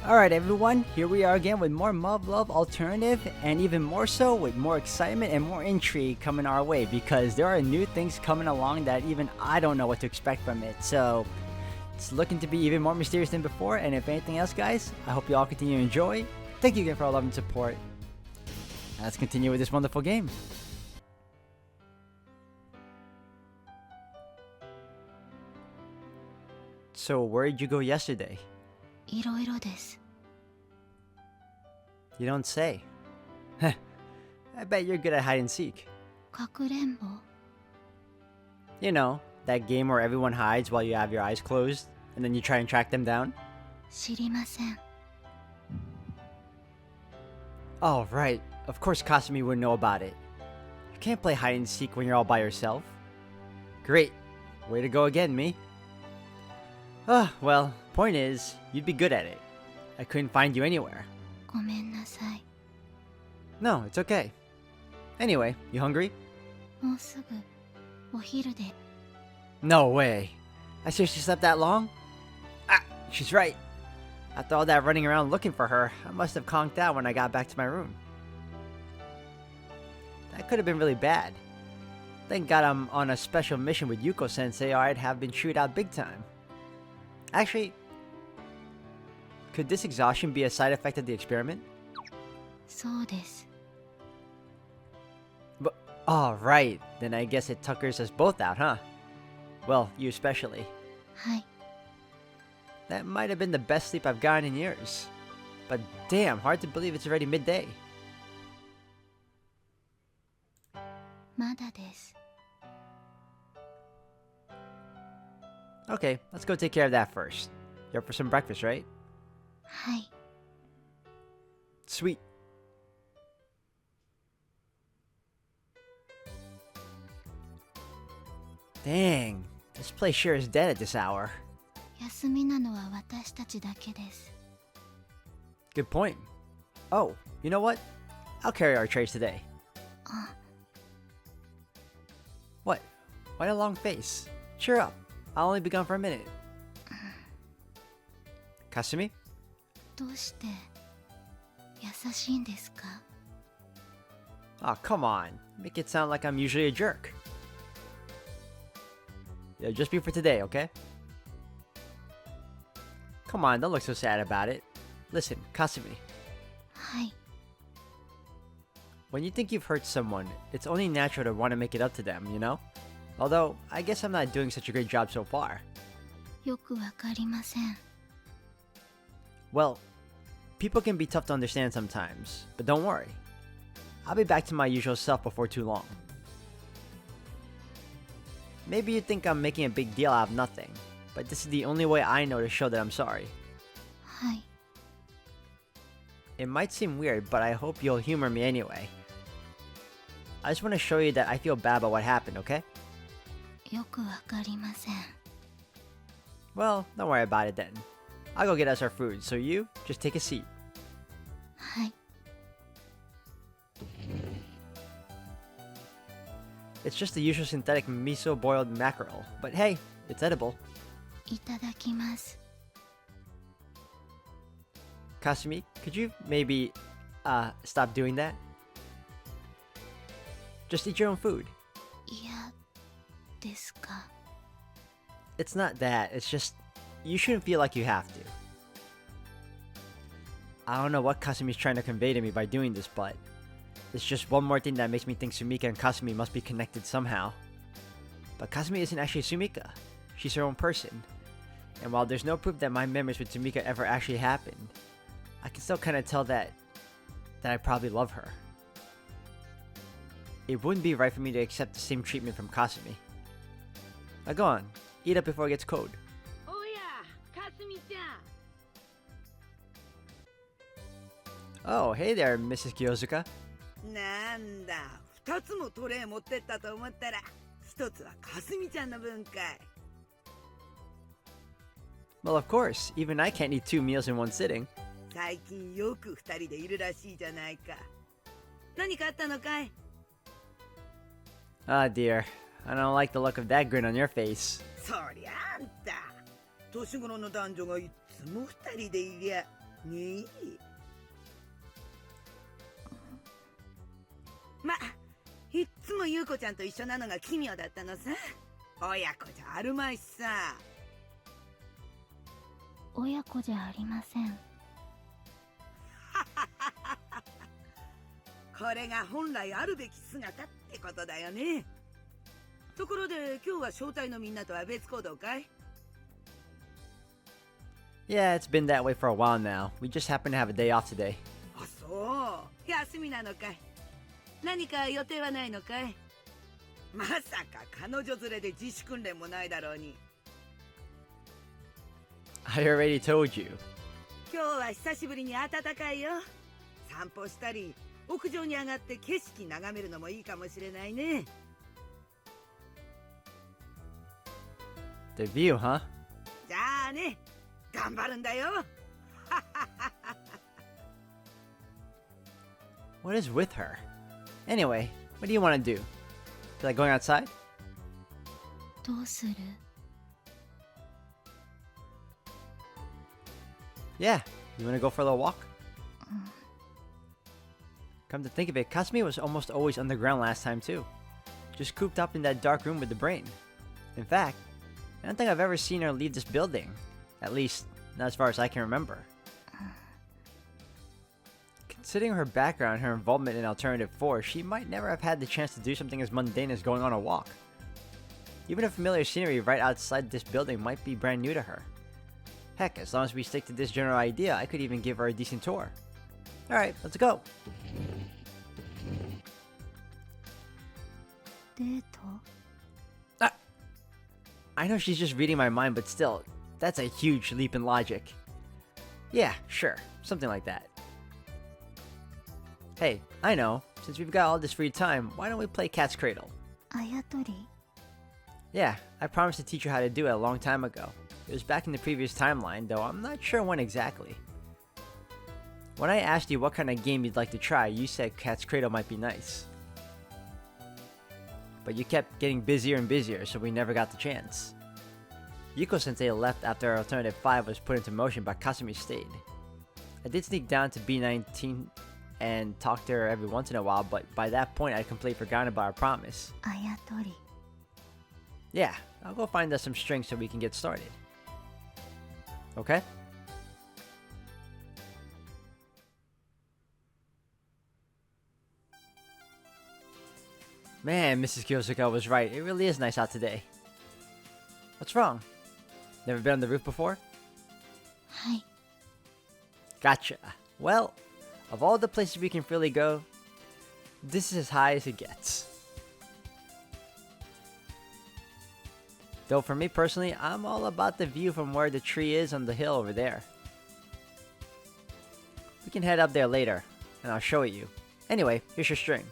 Alright everyone, here we are again with more Muv-Luv Alternative, and even more so with more excitement and more intrigue coming our way, because there are new things coming along that even I don't know what to expect from it. So it's looking to be even more mysterious than before, and if anything else guys, I hope you all continue to enjoy. Thank you again for all love and support. Let's continue with this wonderful game. So where did you go yesterday? いろいろです。 You don't say. I bet you're good at hide and seek. かくれんぼ You know, that game where everyone hides while you have your eyes closed, and then you try and track them down? 知りません。 Oh, right. Of course Kasumi would know about it. You can't play hide and seek when you're all by yourself. Great. Way to go again, me. Well, point is, you'd be good at it. I couldn't find you anywhere. ごめんなさい。 No, it's okay. Anyway, you hungry? もうすぐお昼で。 No way. I seriously slept that long? Ah, she's right. After all that running around looking for her, I must have conked out when I got back to my room. That could have been really bad. Thank God I'm on a special mission with Yuko-sensei, or I'd have been chewed out big time. Actually, could this exhaustion be a side effect of the experiment? そうです。 But, oh, right. Then I guess it tuckers us both out, huh? Well, you especially. はい。 That might have been the best sleep I've gotten in years. But damn, hard to believe it's already midday. まだです。 Okay, let's go take care of that first. You're up for some breakfast, right? はい。 Sweet. Dang, this place sure is dead at this hour. 休みなのは私たちだけです。 Good point. Oh, you know what? I'll carry our trays today. あ、 What? Why a long face? Cheer up. I'll only be gone for a minute. Kasumi? どうして優しいんですか？ Oh, come on. Make it sound like I'm usually a jerk. Yeah, just be for today, okay? Come on, don't look so sad about it. Listen, Kasumi. はい。 When you think you've hurt someone, it's only natural to want to make it up to them, you know? Although, I guess I'm not doing such a great job so far. よくわかりません。 Well, people can be tough to understand sometimes, but don't worry. I'll be back to my usual self before too long. Maybe you think I'm making a big deal out of nothing, but this is the only way I know to show that I'm sorry. はい。 It might seem weird, but I hope you'll humor me anyway. I just want to show you that I feel bad about what happened, okay? よくわかりません。 Well, don't worry about it then. I'll go get us our food, so you just take a seat. はい。 It's just the usual synthetic miso boiled mackerel, but hey, it's edible. いただきます。 Kasumi, could you maybe, stop doing that? Just eat your own food. 嫌ですか？ It's not that, it's just, you shouldn't feel like you have to. I don't know what Kasumi's trying to convey to me by doing this, but it's just one more thing that makes me think Sumika and Kasumi must be connected somehow. But Kasumi isn't actually Sumika. She's her own person. And while there's no proof that my memories with Sumika ever actually happened, I can still kind of tell that I probably love her. It wouldn't be right for me to accept the same treatment from Kasumi. Now go on, eat up before it gets cold. Oh yeah, Kasumi-chan. Oh, hey there, Mrs. Kyozuka. なんだ、2つもトレイ持ってったと思ったら、1つはかすみちゃんの分かい。 Well, of course, even I can't eat 2 meals in one sitting. 最近よく2人でいるらしいじゃないか。何かあったのかい？ Ah, dear. I don't like the look of that grin on your face. そりゃあんた、年頃の男女がいつも2人でいりゃねえ。ま、いっつも優子ちゃんと一緒なのが奇妙だったのさ。親子じゃあるまいしさ。親子じゃありません。これが本来あるべき姿ってことだよね。ところで今日は招待のみんなとは別行動かい？ Yeah, it's been that way for a while now. We just happen to have a day off today. あ、そう。休みなのかい？何か予定はないのかい？まさか彼女連れで自主訓練もないだろうに。I already told you. 今日は久しぶりに暖かいよ。散歩したり屋上に上がって景色眺めるのもいいかもしれないね。The view, huh? じゃあね、頑張るんだよ。What is with her? Anyway, what do you want to do? Feel like going outside? どうする？ Yeah, you want to go for a little walk? Come to think of it, Kasumi was almost always underground last time too. Just cooped up in that dark room with the brain. In fact, I don't think I've ever seen her leave this building. At least, not as far as I can remember. Considering her background and her involvement in Alternative 4, she might never have had the chance to do something as mundane as going on a walk. Even the familiar scenery right outside this building might be brand new to her. Heck, as long as we stick to this general idea, I could even give her a decent tour. Alright, let's go! デート？ I know she's just reading my mind, but still, that's a huge leap in logic. Yeah, sure, something like that. Hey, I know, since we've got all this free time, why don't we play Cat's Cradle? あやとり？ Yeah, I promised to teach her how to do it a long time ago. It was back in the previous timeline, though I'm not sure when exactly. When I asked you what kind of game you'd like to try, you said Cat's Cradle might be nice. But you kept getting busier and busier, so we never got the chance. Yuko-sensei left after Alternative 5 was put into motion, but Kasumi stayed. I did sneak down to B19 and talk to her every once in a while, but by that point I'd completely forgotten about our promise. あやとり。 Yeah, I'll go find us some strings so we can get started. Okay? Man, Mrs. Kyosuka was right. It really is nice out today. What's wrong? Never been on the roof before? はい。 Gotcha. Well, of all the places we can freely go, this is as high as it gets. Though for me personally, I'm all about the view from where the tree is on the hill over there. We can head up there later, and I'll show it you. Anyway, here's your string.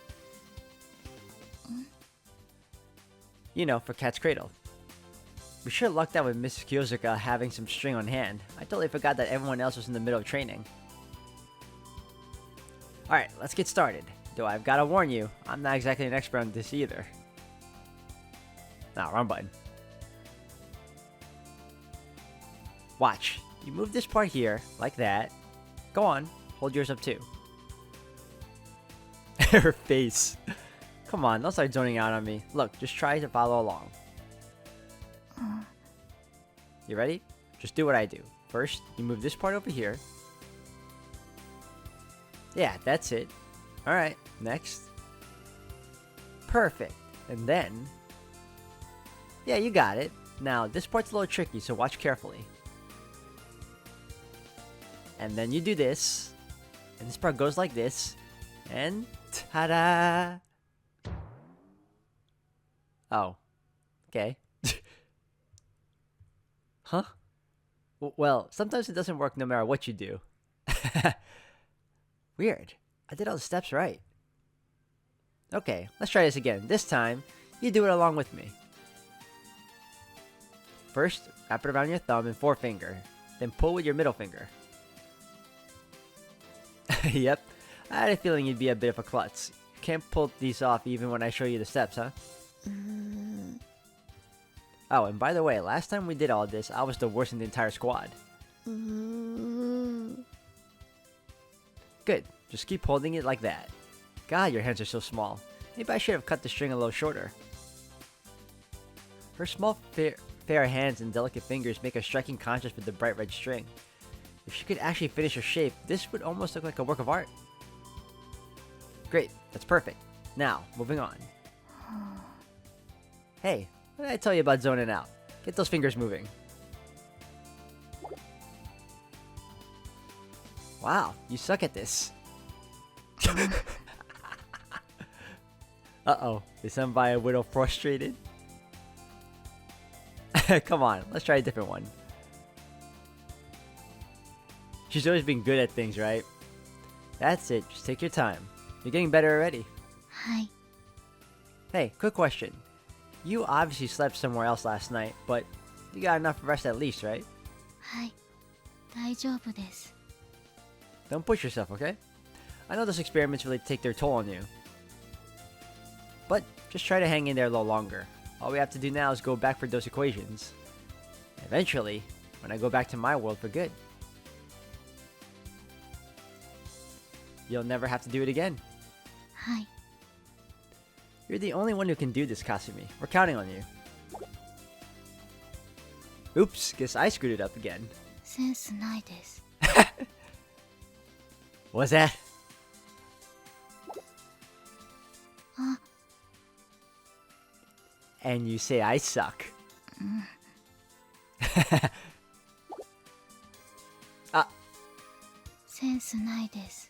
You know, for Cat's Cradle. We sure lucked out with Mrs. Kyosuka having some string on hand. I totally forgot that everyone else was in the middle of training. Alright, let's get started. Though I've gotta warn you, I'm not exactly an expert on this either. Nah, wrong button. Watch. You move this part here, like that. Go on, hold yours up too. Her face. Come on, don't start zoning out on me. Look, just try to follow along. You ready? Just do what I do. First, you move this part over here. Yeah, that's it. Alright, next. Perfect. And then... Yeah, you got it. Now, this part's a little tricky, so watch carefully. And then you do this. And this part goes like this. And... ta-da! Oh. Okay. Huh? Well, sometimes it doesn't work no matter what you do. Weird. I did all the steps right. Okay, let's try this again. This time, you do it along with me. First, wrap it around your thumb and forefinger. Then pull with your middle finger. Yep. I had a feeling you'd be a bit of a klutz. You can't pull these off even when I show you the steps, huh? Oh, and by the way, last time we did all this, I was the worst in the entire squad. Good. Just keep holding it like that. God, your hands are so small. Maybe I should have cut the string a little shorter. Her small, fair hands and delicate fingers make a striking contrast with the bright red string. If she could actually finish her shape, this would almost look like a work of art. Great, that's perfect. Now, moving on. Hey, what did I tell you about zoning out? Get those fingers moving. Wow, you suck at this. Uh-oh, is somebody a little frustrated? Come on, let's try a different one. She's always been good at things, right? That's it, just take your time. You're getting better already. はい Hey, quick question. You obviously slept somewhere else last night, but you got enough rest at least, right? はい大丈夫です Don't push yourself, okay? I know those experiments really take their toll on you. But just try to hang in there a little longer. All we have to do now is go back for those equations. Eventually, when I go back to my world for good. You'll never have to do it again. はい You're the only one who can do this, Kasumi. We're counting on you. Oops, guess I screwed it up again. センスないです What's that? あ And you say I suck. Ah, センスないです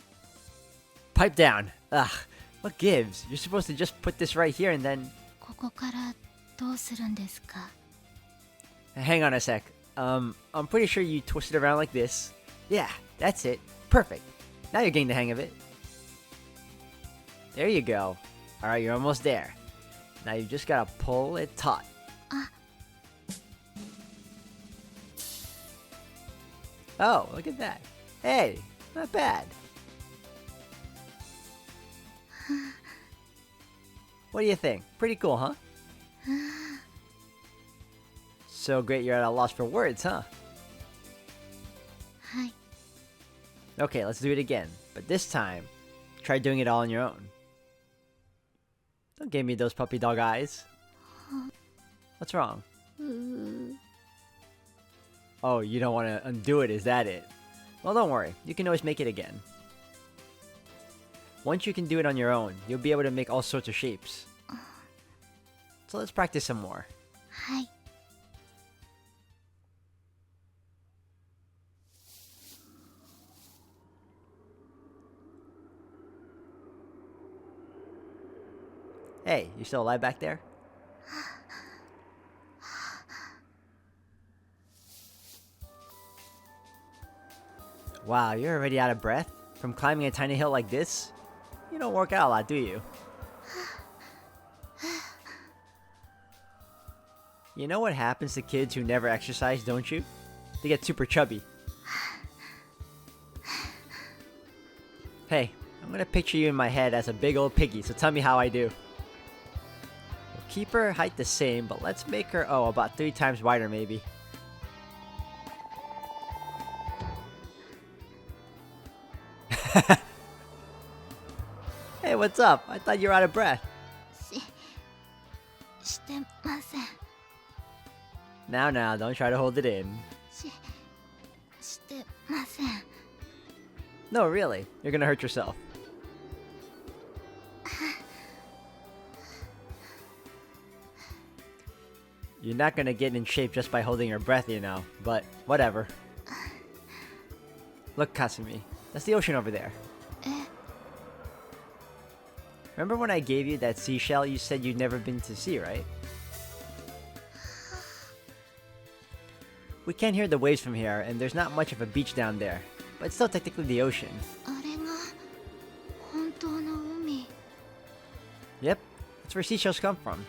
pipe down. Ugh, what gives? You're supposed to just put this right here and then... ここからどうするんですか Hang on a sec. I'm pretty sure you twist it around like this. Yeah, that's it. Perfect. Now you're getting the hang of it. There you go. Alright, you're almost there. Now you just gotta pull it taut. Ah. Oh, look at that. Hey, not bad. What do you think? Pretty cool, huh? So great you're at a loss for words, huh? はい Okay, let's do it again. But this time, try doing it all on your own. Don't give me those puppy dog eyes. What's wrong? うー Oh, you don't want to undo it, is that it? Well, don't worry. You can always make it again. Once you can do it on your own, you'll be able to make all sorts of shapes. So let's practice some more. はい Hey, you still alive back there? Wow, you're already out of breath? From climbing a tiny hill like this? You don't work out a lot, do you? You know what happens to kids who never exercise, don't you? They get super chubby. Hey, I'm gonna picture you in my head as a big old piggy, so tell me how I do. We'll keep her height the same, but let's make her, about 3 times wider maybe. Hey, what's up? I thought you were out of breath. してません Now, don't try to hold it in. してません No, really. You're gonna hurt yourself. You're not gonna get in shape just by holding your breath, you know. But, whatever. Look, Kasumi. That's the ocean over there. え Remember when I gave you that seashell you said you'd never been to sea, right? We can't hear the waves from here, and there's not much of a beach down there. But it's still technically the ocean. あれが本当の海 Yep, that's where seashells come from.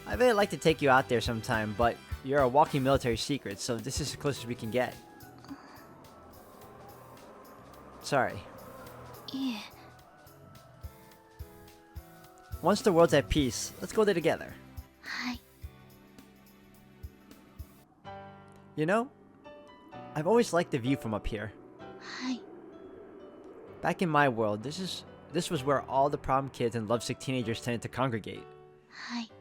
I'd really like to take you out there sometime, but you're a walking military secret, so this is as close as we can get. Sorry. いえ Once the world's at peace, let's go there together. はい You know, I've always liked the view from up here. はい Back in my world, this was where all the problem kids and lovesick teenagers tended to congregate. はい。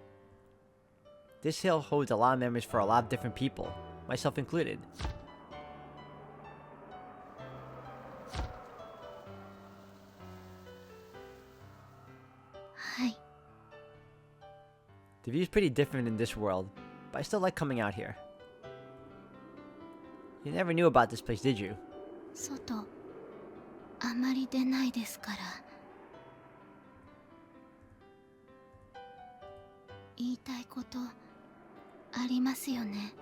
This hill holds a lot of memories for a lot of different people, myself included. Hi. The view's pretty different in this world, but I still like coming out here. You never knew about this place, did you? 外あまり出ないですから。言いたいことありますよね。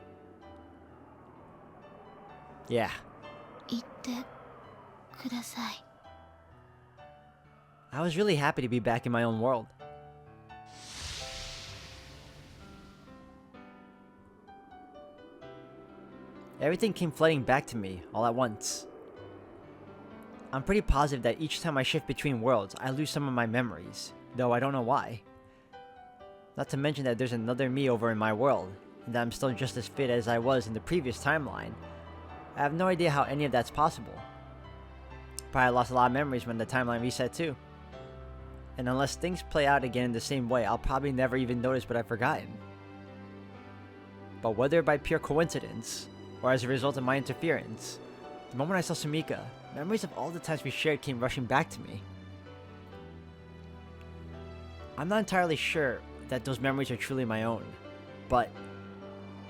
Yeah. 言ってください。 I was really happy to be back in my own world. Everything came flooding back to me all at once. I'm pretty positive that each time I shift between worlds, I lose some of my memories, though I don't know why. Not to mention that there's another me over in my world, and that I'm still just as fit as I was in the previous timeline. I have no idea how any of that's possible. Probably lost a lot of memories when the timeline reset too. And unless things play out again in the same way, I'll probably never even notice what I've forgotten. But whether by pure coincidence, or as a result of my interference, the moment I saw Sumika, memories of all the times we shared came rushing back to me. I'm not entirely sure that those memories are truly my own, but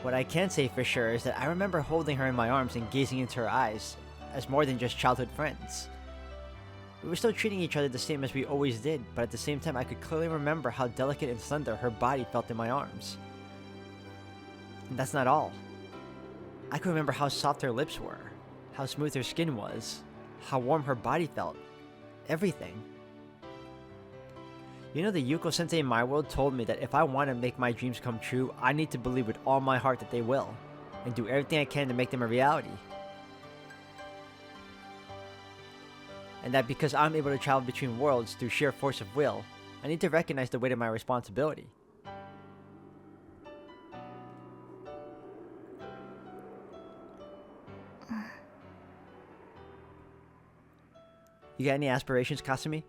what I can say for sure is that I remember holding her in my arms and gazing into her eyes as more than just childhood friends. We were still treating each other the same as we always did, but at the same time I could clearly remember how delicate and slender her body felt in my arms. And that's not all. I could remember how soft her lips were, how smooth her skin was, how warm her body felt. Everything. You know, the Yuko sensei in my world told me that if I want to make my dreams come true, I need to believe with all my heart that they will, and do everything I can to make them a reality. And that because I'm able to travel between worlds through sheer force of will, I need to recognize the weight of my responsibility. You got any aspirations, Kasumi?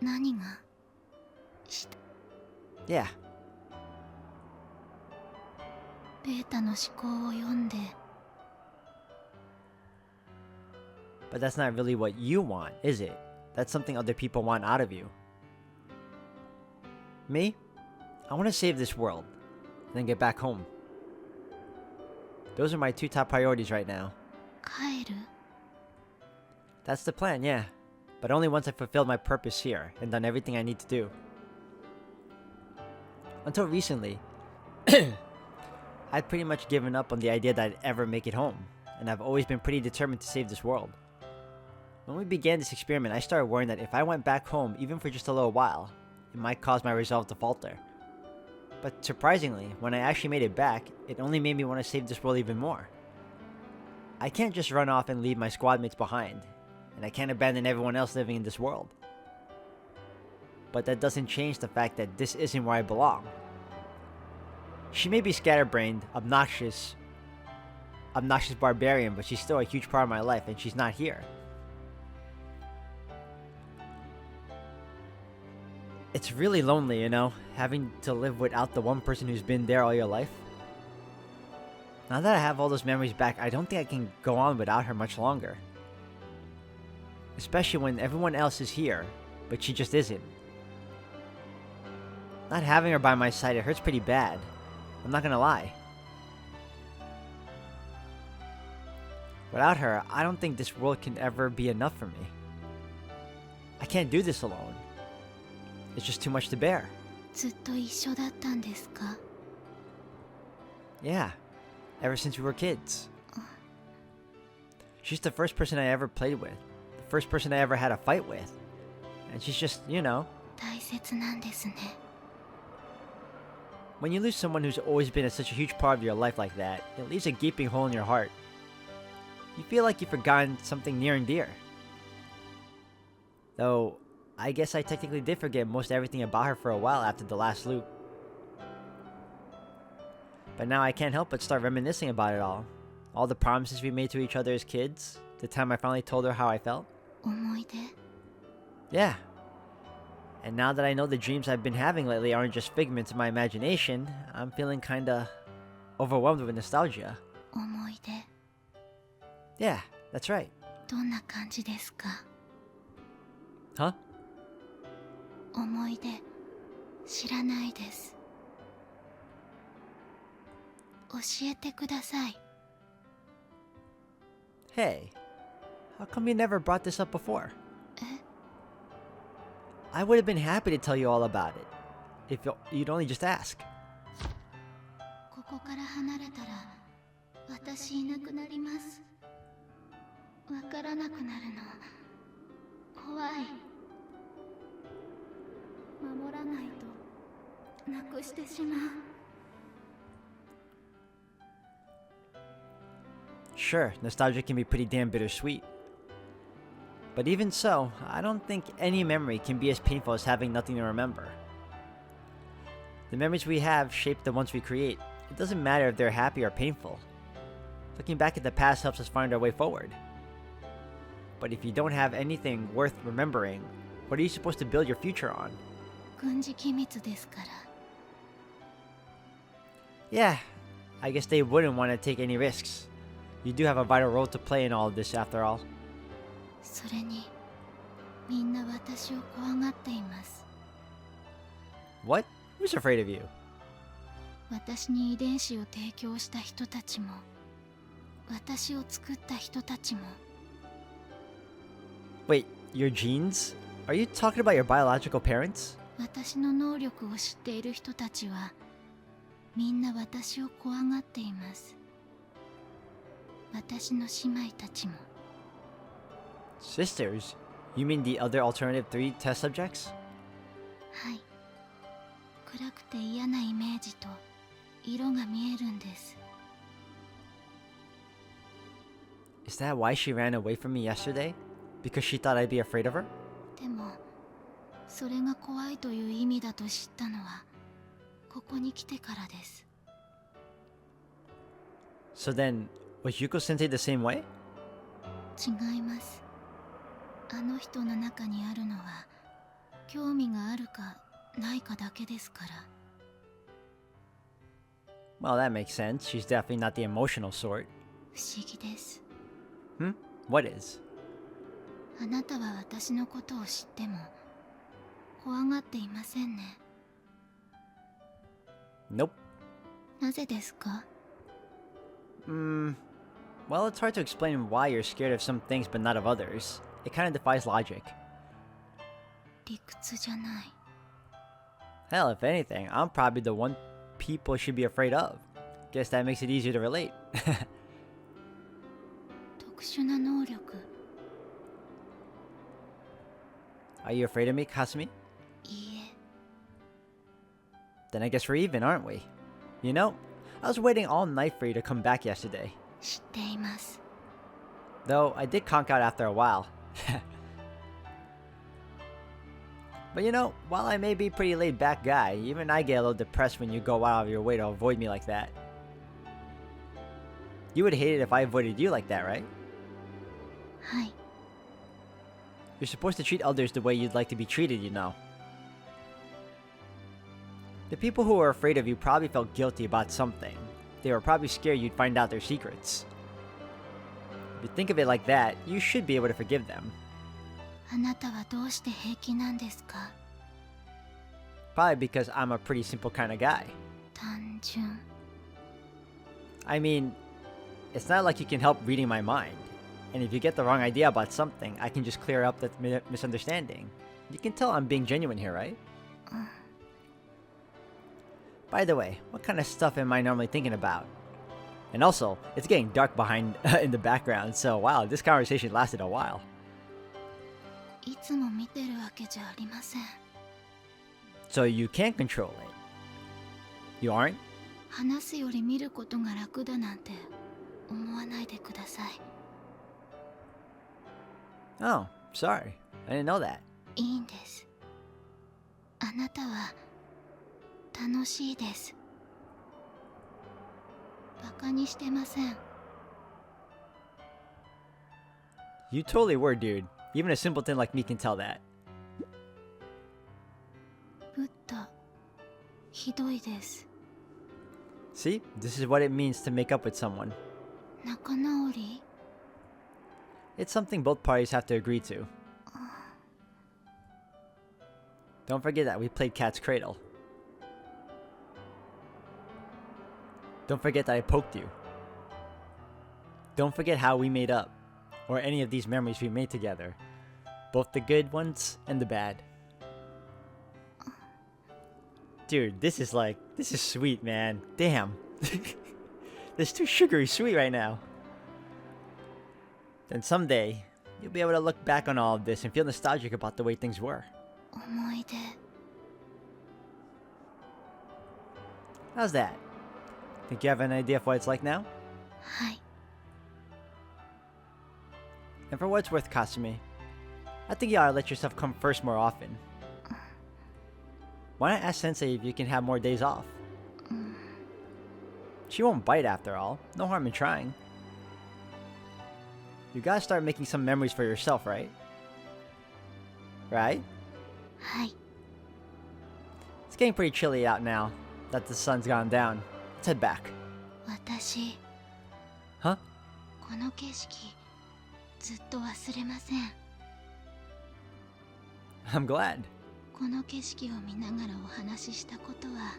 何がした Yeah. ベータの思考を読んで But that's not really what you want, is it? That's something other people want out of you. Me? I want to save this world, and then get back home. Those are my two top priorities right now. 帰る That's the plan, yeah. But only once I've fulfilled my purpose here, and done everything I need to do. Until recently, I'd pretty much given up on the idea that I'd ever make it home, and I've always been pretty determined to save this world. When we began this experiment, I started worrying that if I went back home, even for just a little while, it might cause my resolve to falter. But surprisingly, when I actually made it back, it only made me want to save this world even more. I can't just run off and leave my squad mates behind, and I can't abandon everyone else living in this world. But that doesn't change the fact that this isn't where I belong. She may be scatterbrained, obnoxious barbarian, but she's still a huge part of my life, and she's not here. It's really lonely, you know, having to live without the one person who's been there all your life. Now that I have all those memories back, I don't think I can go on without her much longer. Especially when everyone else is here, but she just isn't. Not having her by my side, it hurts pretty bad. I'm not gonna lie. Without her, I don't think this world can ever be enough for me. I can't do this alone. It's just too much to bear. ずっと一緒だったんですか Yeah, ever since we were kids. She's the first person I ever played with, the first person I ever had a fight with. And she's just, you know, 大切なんですね when you lose someone who's always been such a huge part of your life like that, it leaves a gaping hole in your heart. You feel like you've forgotten something near and dear. Though, I guess I technically did forget most everything about her for a while after the last loop. But now I can't help but start reminiscing about it all. All the promises we made to each other as kids, the time I finally told her how I felt. 思い出 Yeah. And now that I know the dreams I've been having lately aren't just figments of my imagination, I'm feeling kinda overwhelmed with nostalgia. 思い出 Yeah, that's right. どんな感じですか？ Huh? 思い出知らないです。教えてください。 Hey, how come you never brought this up before? え I would have been happy to tell you all about it, if you'd only just ask. ここから離れたら私いなくなります。わからなくなるの怖い。守らないとなくしてしまう。 Sure, nostalgia can be pretty damn bittersweet. But even so, I don't think any memory can be as painful as having nothing to remember. The memories we have shape the ones we create. It doesn't matter if they're happy or painful. Looking back at the past helps us find our way forward. But if you don't have anything worth remembering, what are you supposed to build your future on? 軍事機密ですから。 Yeah, I guess they wouldn't want to take any risks. You do have a vital role to play in all of this after all. それにみんな私を怖がっています。 What? Who's afraid of you? 私に遺伝子を提供した人たちも私を作った人たちも Wait, your genes? Are you talking about your biological parents? 私の能力を知っている人たちはみんな私を怖がっています。私の姉妹たちも。 Sisters? You mean the other alternative 3 test subjects? はい。暗くて嫌なイメージと色が見えるんです。 Is that why she ran away from me yesterday? Because she thought I'd be afraid of her? でもそれが怖いという意味だと知ったのはここに来てからです。 So then, was Yuko Sensei the same way? 違います。あの人の中にあるのは興味があるかないかだけですから。 Well, that makes sense. She's definitely not the emotional sort. 不思議です。 What is? あなたは私のことを知っても怖がっていませんね。 Nope. なぜですか？ Well, it's hard to explain why you're scared of some things but not of others. It kind of defies logic. 理屈じゃない。 Hell, if anything, I'm probably the one people should be afraid of. Guess that makes it easier to relate. 特殊な能力。 Are you afraid of me, Kasumi? いいえ。 Then I guess we're even, aren't we? You know, I was waiting all night for you to come back yesterday. 知っています。 Though I did conk out after a while. But you know, while I may be a pretty laid back guy, even I get a little depressed when you go out of your way to avoid me like that. You would hate it if I avoided you like that, right? はい。 You're supposed to treat others the way you'd like to be treated, you know. The people who were afraid of you probably felt guilty about something. They were probably scared you'd find out their secrets. If you think of it like that, you should be able to forgive them. あなたはどうして平気なんですか？ Probably because I'm a pretty simple kind of guy. 単純。 I mean, it's not like you can help reading my mind. And if you get the wrong idea about something, I can just clear up the misunderstanding. You can tell I'm being genuine here, right? By the way, what kind of stuff am I normally thinking about? And also, it's getting dark behind in the background, so wow, this conversation lasted a while. いつも見てるわけじゃありません。 So you can't control it. You aren't? 話すより見ることが楽だなんて思わないでください。 Oh, sorry. I didn't know that. いいんです。あなたは楽しいです。バカにしてません。 You totally were, dude. Even a simpleton like me can tell that. ひどいです。 See? This is what it means to make up with someone. 仲直り？ It's something both parties have to agree to. Don't forget that we played Cat's Cradle. Don't forget that I poked you. Don't forget how we made up, or any of these memories we made together. Both the good ones and the bad. Dude, this is sweet, man. Damn. This is too sugary sweet right now. Then someday, you'll be able to look back on all of this and feel nostalgic about the way things were. 思い出。 How's that? Think you have an idea of what it's like now? はい。 And for what it's worth, Kasumi, I think you ought to let yourself come first more often. Why not ask Sensei if you can have more days off? She won't bite after all. No harm in trying. You gotta start making some memories for yourself, right? Right? はい。 It's getting pretty chilly out now that the sun's gone down. Let's head back. 私、 Huh? この景色、ずっと忘れません。 I'm glad. この景色を見ながらお話ししたことは、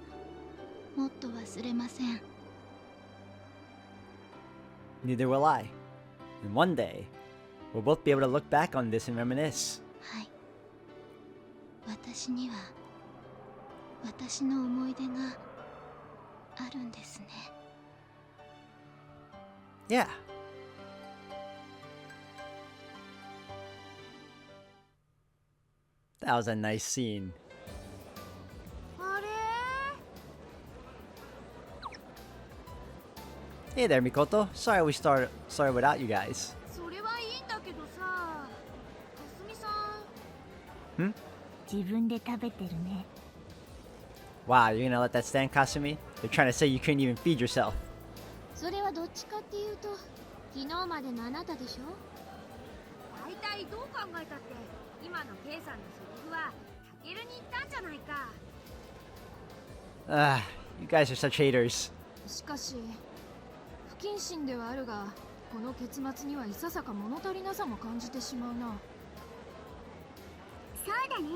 もっと忘れません。 Neither will I. And one day, we'll both be able to look back on this and reminisce. はい。私には、私の思い出があるんですね。 Yeah. That was a nice scene. あれ？ Hey there, Mikoto. Sorry without you guys. それはいいんだけどさ、かすみさん。 Hmm? 自分で食べてるね。 Wow, you're gonna let that stand, Kasumi? They're trying to say you couldn't even feed yourself. それはどっちかっていうと、昨日までのあなたでしょ。大体どう考えたって、今の K さんのセリフはタケルに言ったんじゃないか。 You guys are such haters. しかし不謹慎ではあるが、この結末にはいささか物足りなさも感じてしまうな。そうだね。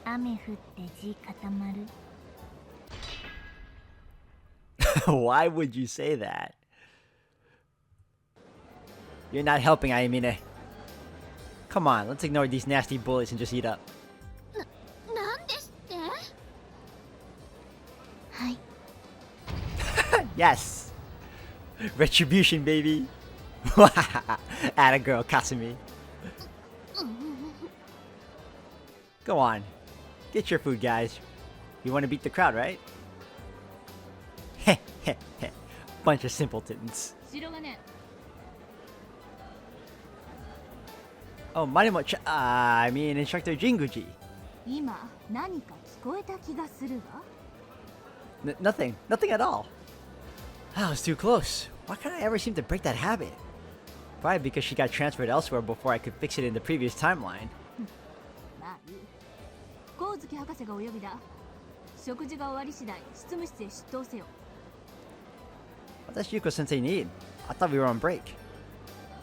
雨降って地固まる。 Why would you say that? You're not helping, Ayamine. Come on, let's ignore these nasty bullets and just eat up. なんですって？はい。 Yes! Retribution, baby! Atta girl, Kasumi. Go on. Get your food, guys. You want to beat the crowd, right? Heh heh heh. Bunch of simpletons. 白金。 Oh, I mean Instructor Jinguji. 今何か聞こえた気がするわ。 Nothing at all. I was too close. Why can't I ever seem to break that habit? Probably because she got transferred elsewhere before I could fix it in the previous timeline. まあいい。光月博士がお呼びだ。食事が終わり次第、執務室へ出頭せよ。 What does Yuko Sensei need? I thought we were on break.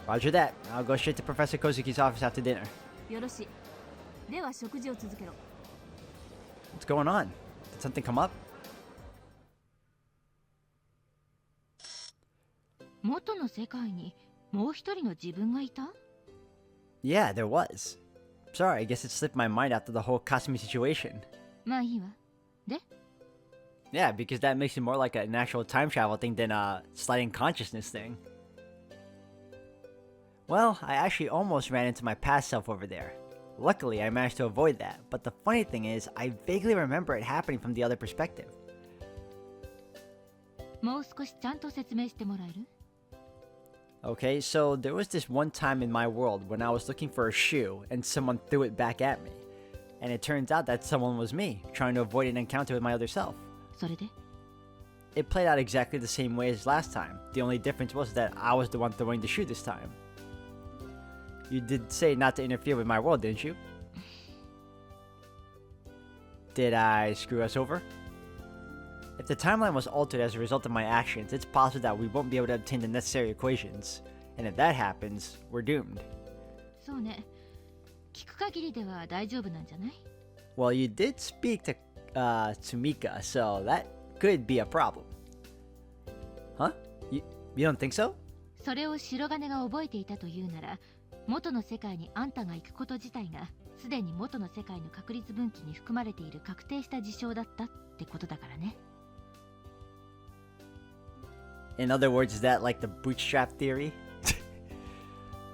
Roger that. I'll go straight to Professor Kozuki's office after dinner. よろしい。では食事を続けろ。 What's going on? Did something come up? 元の世界にもう一人の自分がいた？ Yeah, there was. Sorry, I guess it slipped my mind after the whole Kasumi situation. まあいいわ。で？ Yeah, because that makes it more like an actual time travel thing than a sliding consciousness thing. Well, I actually almost ran into my past self over there. Luckily, I managed to avoid that, but the funny thing is, I vaguely remember it happening from the other perspective. もう少しちゃんと説明してもらえる？ Okay, so there was this one time in my world when I was looking for a shoe and someone threw it back at me. And it turns out that someone was me, trying to avoid an encounter with my other self. それで？ It played out exactly the same way as last time. The only difference was that I was the one throwing the shoe this time. You did say not to interfere with my world, didn't you? Did I screw us over? If the timeline was altered as a result of my actions, it's possible that we won't be able to obtain the necessary equations. And if that happens, we're doomed. そうね。聞く限りでは大丈夫なんじゃない？ Well, you did speak to Tsumika, so that could be a problem. Huh? You don't think so? それを白金が覚えていたというなら、元の世界にあんたが行くこと自体がすでに元の世界の確率分岐に含まれている確定した事象だったってことだからね。In other words, is that like the bootstrap theory?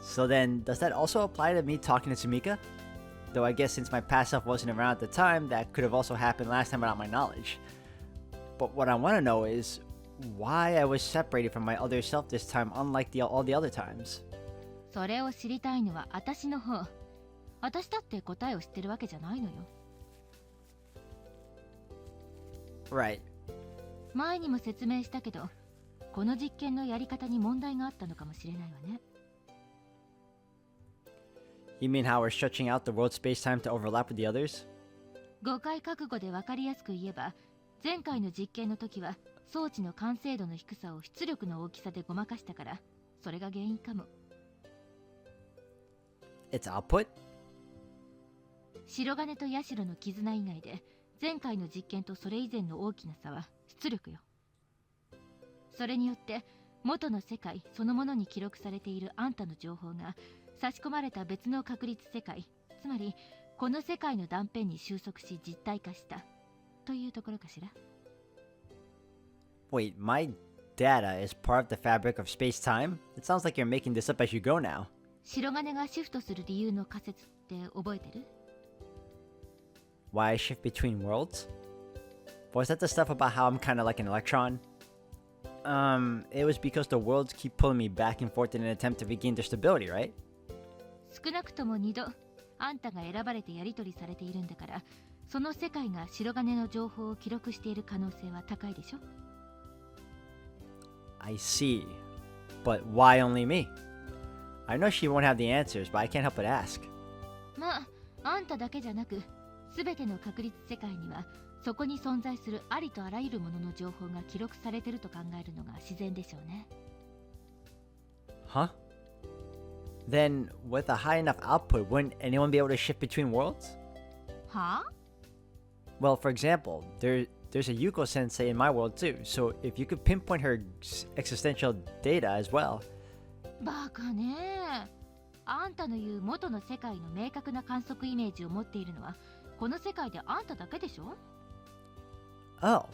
So then, does that also apply to me talking to Tsumika? Though I guess since my past self wasn't around at the time, that could have also happened last time without my knowledge. But what I want to know is why I was separated from my other self this time, unlike all the other times. それを知りたいのは私の方。私だって答えを知ってるわけじゃないのよ。Right. 前にも説明したけど、この実験のやり方に問題があったのかもしれないわね。You mean how we're stretching out the world space-time to overlap with the others? 誤解覚悟で分かりやすく言えば、前回の実験の時は装置の完成度の低さを出力の大きさでごまかしたから、それが原因かも。It's output? 白金とヤシロの絆以外で、前回の実験とそれ以前の大きな差は出力よ。それによって元の世界そのものに記録されているあんたの情報が差し込まれた別の確率世界、つまりこの世界の断片に収束し実体化したというところかしら。 Wait, my data is part of the fabric of space-time? It sounds like you're making this up as you go now. 白金がシフトする理由の仮説って覚えてる？ Why I shift between worlds? Was that the stuff about how I'm kind of like an electron? It was because the worlds keep pulling me back and forth in an attempt to regain their stability, right? 少なくとも2度あんたが選ばれてやり取りされているんだから、その世界が白金の情報を記録している可能性は高いでしょ。 I see. But why only me? I know she won't have the answers, but I can't help but ask. まあ、あんただけじゃなく、すべての確率世界にはそこに存在するありとあらゆるものの情報が記録されてると考えるのが自然でしょうね。 Huh? Then, with a high enough output, wouldn't anyone be able to shift between worlds? はあ？ Well, for example, there's a Yuko sensei in my world too, so if you could pinpoint her existential data as well. バカね。あんたの言う元の世界の明確な観測イメージを持っているのはこの世界であんただけでしょ？ Oh.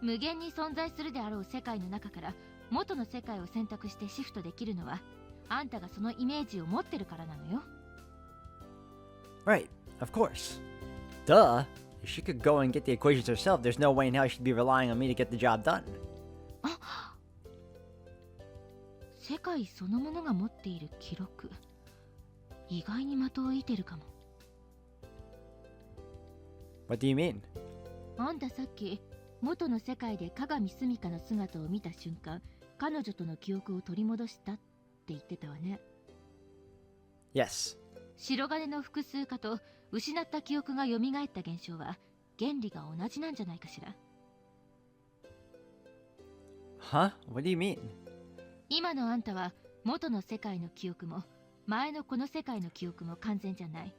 無限に存在するであろう世界の中から元の世界を選択してシフトできるのはあんたがそのイメージを持ってるからなのよ。 Right, of course. Duh. If she could go and get the equations herself, there's no way in hell she'd be relying on me to get the job done. 世界そのものが持っている記録、意外に的を射てるかも。 What do you mean? あんたさっき元の世界で鏡澄香の姿を見た瞬間、彼女との記憶を取り戻したって言ってたわね。 Yes. 白金の複数化と失った記憶が蘇った現象は原理が同じなんじゃないかしら。 Huh? What do you mean? 今のあんたは元の世界の記憶も前のこの世界の記憶も完全じゃない。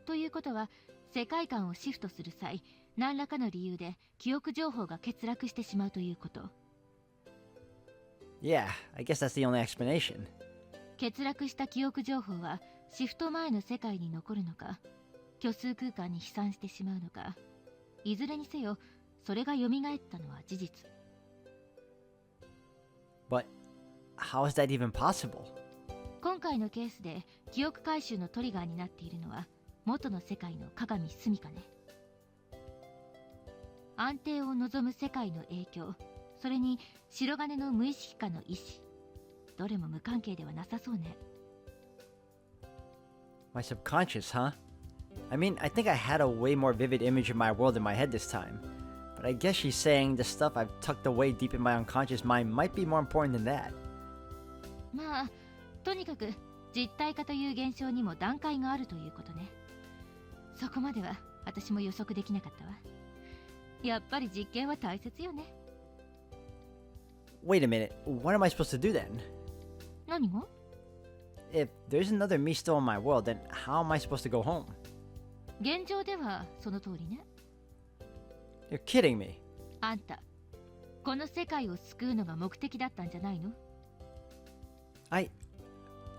ということは世界観をシフトする際、何らかの理由で記憶情報が欠落してしまうということ。 Yeah, I guess that's the only explanation. 欠落した記憶情報はシフト前の世界に残るのか、虚数空間に飛散してしまうのか、いずれにせよそれが蘇ったのは事実。 But how is that even possible? 今回のケースで記憶回収のトリガーになっているのは元の世界の鏡澄香ね。安定を望む世界の影響、それに白金の無意識化の意志、どれも無関係ではなさそうね。 My subconscious, huh? I mean, I think I had a way more vivid image of my world in my head this time. But I guess she's saying the stuff I've tucked away deep in my unconscious mind might be more important than that. まあ、とにかく実体化という現象にも段階があるということね。そこまでは私も予測できなかったわ。やっぱり実験は大切よね。 Wait a minute, what am I supposed to do then? 何が？ If there's another me still in my world, then how am I supposed to go home? 現状ではその通りね。 You're kidding me. あんた、この世界を救うのが目的だったんじゃないの？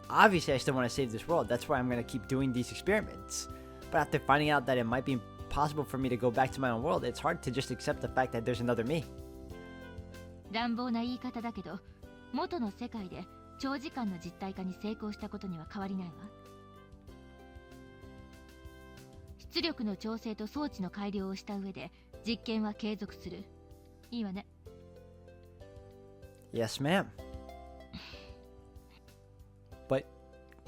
Obviously, I still want to save this world. That's why I'm going to keep doing these experiments. But after finding out that it might be impossible for me to go back to my own world, it's hard to just accept the fact that there's another me. 乱暴な言い方だけど、元の世界で長時間の実体化に成功したことには変わりないわ。出力の調整と装置の改良をした上で実験は継続する。いいわね。 Yes, ma'am. But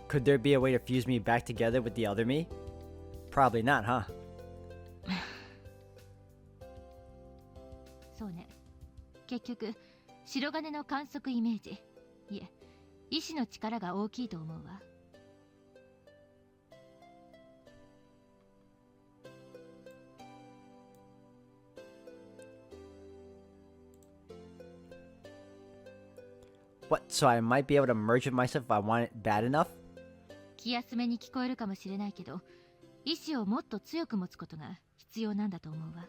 could there be a way to fuse me back together with the other me? Probably not, huh? そうね。結局、白金の観測イメージ、いえ、意志の力が大きいと思うわ。What, so I might be able to merge with myself if I want it bad enough? 気休めに聞こえるかもしれないけど、意志をもっと強く持つことが必要なんだと思うわ。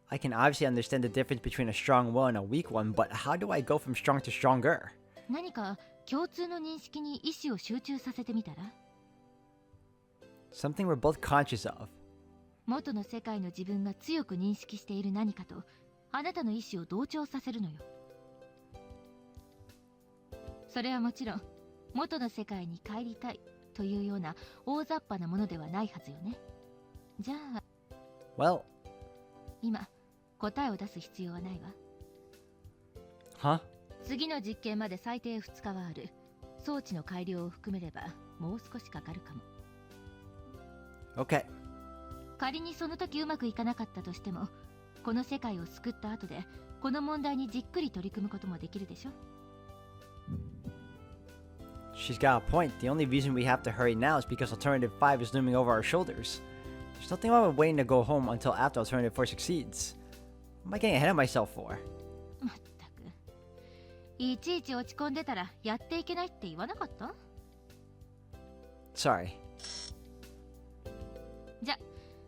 I can obviously understand the difference between a strong will and a weak one, but how do I go from strong to stronger? 何か共通の認識に意志を集中させてみたら？ Something we're both conscious of. 元の世界の自分が強く認識している何かとあなたの意志を同調させるのよ。それはもちろん元の世界に帰りたいというような大雑把なものではないはずよね。じゃあ Well, 今答えを出す必要はないhuh? わ。次の実験まで最低2日はある。装置の改良を含めればもう少しかかるかも。 Okay. 仮にその時うまくいかなかったとしても、この世界を救った後でこの問題にじっくり取り組むこともできるでしょ。 She's got a point. The only reason we have to hurry now is because Alternative 5 is looming over our shoulders. There's nothing wrong with waiting to go home until after Alternative 4 succeeds. What am I getting ahead of myself for? まったく、いちいち落ち込んでたらやっていけないって言わなかった？ Sorry. じゃ、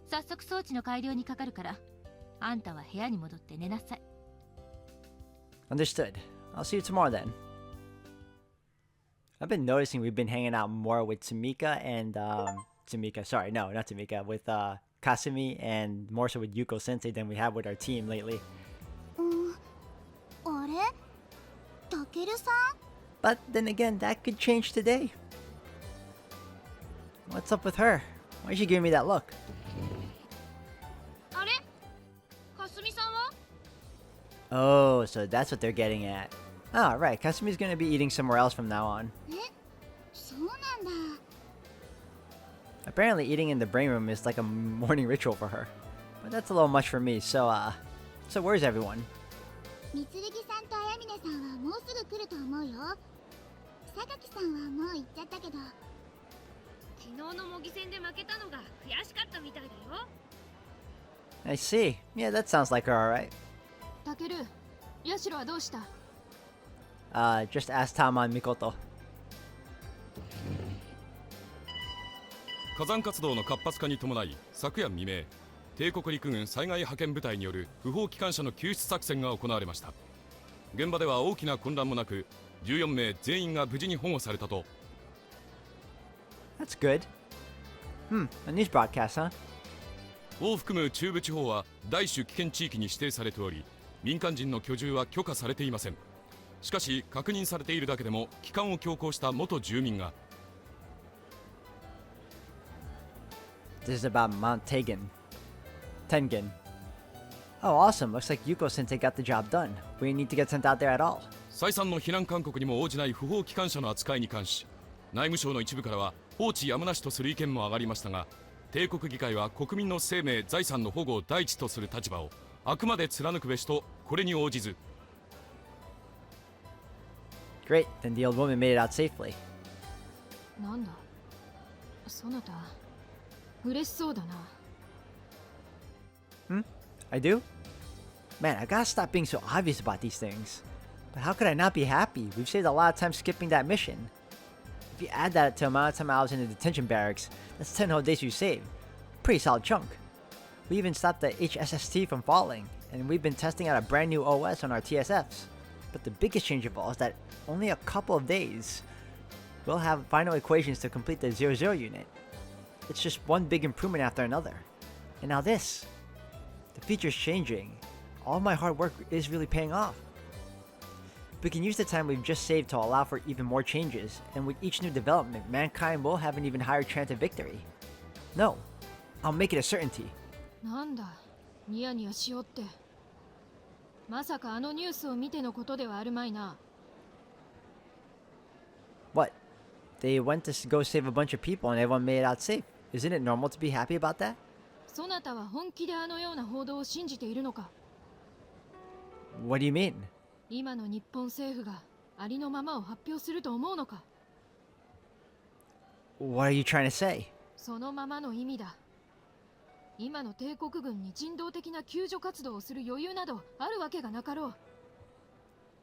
早速装置の改良にかかるから、あんたは部屋に戻って寝なさい。 Understood. I'll see you tomorrow then. I've been noticing we've been hanging out more with Tamika and, Tamika, sorry, no, not Tamika, with, Kasumi and more so with Yuko Sensei than we have with our team lately. あれタケルさん But then again, that could change today. What's up with her? Why is she giving me that look? あれかすみさんは Oh, so that's what they're getting at. Oh, right, Kasumi's gonna be eating somewhere else from now on. そうなんだ Apparently eating in the brain room is like a morning ritual for her. But that's a little much for me, so where's everyone? 三剣さんと綾峰さんはもうすぐ来ると思うよ。榊さんはもう行っちゃったけど、昨日の模擬戦で負けたのが悔しかったみたいだよ。 I see. Yeah, that sounds like her, alright. タケル、ヤシロはどうした？ Just ask Tama and Mikoto. 火山活動の活発化に伴い昨夜未明、帝国陸軍災害派遣部隊による不法機関車の救出作戦が行われました。現場では大きな混乱もなく14名全員が無事に保護されたと。 That's good. A news broadcast, huh? を含む中部地方は大種危険地域に指定されており、民間人の居住は許可されていません。しかし確認されているだけでも帰還を強行した元住民が This is about Mount Tengen. Oh, awesome. Looks like Yuko Sensei got the job done. We didn't need to get sent out there at all. 再三の避難勧告にも応じない不法機関車の扱いに関し、内務省の一部からは放置やむなしとする意見も上がりましたが、帝国議会は国民の生命財産の保護を第一とする立場をあくまで貫くべしとこれに応じず。 Great, then the old woman made it out safely. なんだそなた嬉しそうだな。I do? Man, I gotta stop being so obvious about these things. But how could I not be happy? We've saved a lot of time skipping that mission. If you add that to the amount of time I was in the detention barracks, that's 10 whole days we saved. Pretty solid chunk. We even stopped the HSST from falling, and we've been testing out a brand new OS on our TSFs. But the biggest change of all is that only a couple of days, we'll have final equations to complete the 00 unit. It's just one big improvement after another. And now this. The feature's changing. All my hard work is really paying off. We can use the time we've just saved to allow for even more changes, and with each new development, mankind will have an even higher chance of victory. No, I'll make it a certainty. なんだ、ニヤニヤしようって。まさかあのニュースを見てのことではあるまいな。What? They went to go save a bunch of people and everyone made it out safe. Isn't it normal to be happy about that? そなたは本気であのような報道を信じているのか？ What do you mean? 今の日本政府がありのままを発表すると思うのか？ What are you trying to say? そのままの意味だ。今の帝国軍に人道的な救助活動をする余裕などあるわけがなかろう。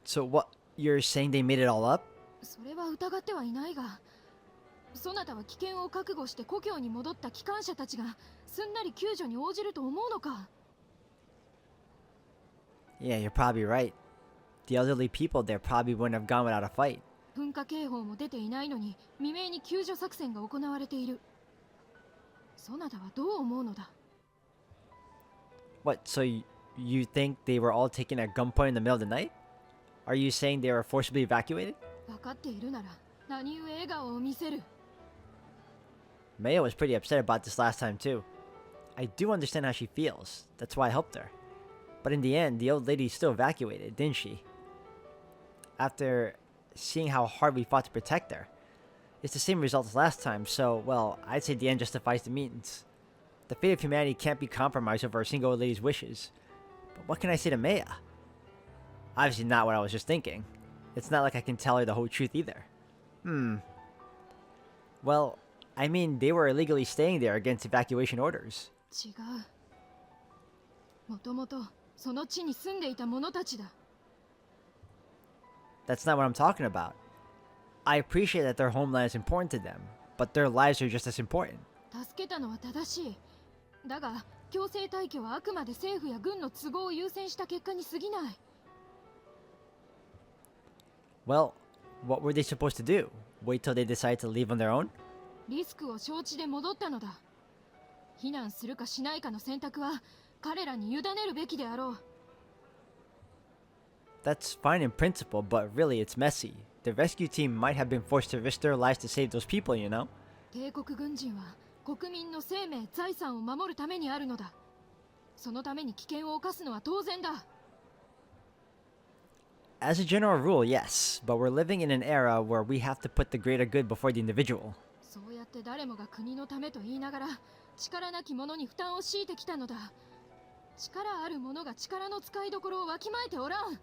So what? You're saying they made it all up? それは疑ってはいないが、そなたは危険を覚悟して故郷に戻った機関車たちがすんなり救助に応じると思うのか？ Yeah, you're probably right. The elderly people there probably wouldn't have gone without a fight. 噴火警報も出ていないのに未明に救助作戦が行われている。そなたはどう思うのだ？ What, so you think they were all taken at gunpoint in the middle of the night? Are you saying they were forcibly evacuated? 分かっているなら何故笑顔を見せる？ Maya was pretty upset about this last time too. I do understand how she feels. That's why I helped her. But in the end, the old lady still evacuated, didn't she? After seeing how hard we fought to protect her. It's the same result as last time, so, well, I'd say the end justifies the means. The fate of humanity can't be compromised over a single old lady's wishes. But what can I say to Maya? Obviously not what I was just thinking. It's not like I can tell her the whole truth either. Well, I mean, they were illegally staying there against evacuation orders. 違う。もともとその地に住んでいた者たちだ。 That's not what I'm talking about. I appreciate that their homeland is important to them, but their lives are just as important. 助けたのは正しい。だが、強制退去はあくまで政府や軍の都合を優先した結果に過ぎない。 Well, what were they supposed to do? Wait till they decide to leave on their own? リスクを承知で戻ったのだ。避難するかしないかの選択は彼らに委ねるべきであろう。 That's fine in principle, but really it's messy. The rescue team might have been forced to risk their lives to save those people, you know? 帝国軍人は国民の生命、財産を守るためにあるのだ。そのために危険を冒すのは当然だ。 As a general rule, yes, but we're living in an era where we have to put the greater good before the individual. そうやって誰もが国のためと言いながら力なき者に負担を強いてきたのだ。力ある者が力の使いどころをわきまえておらん。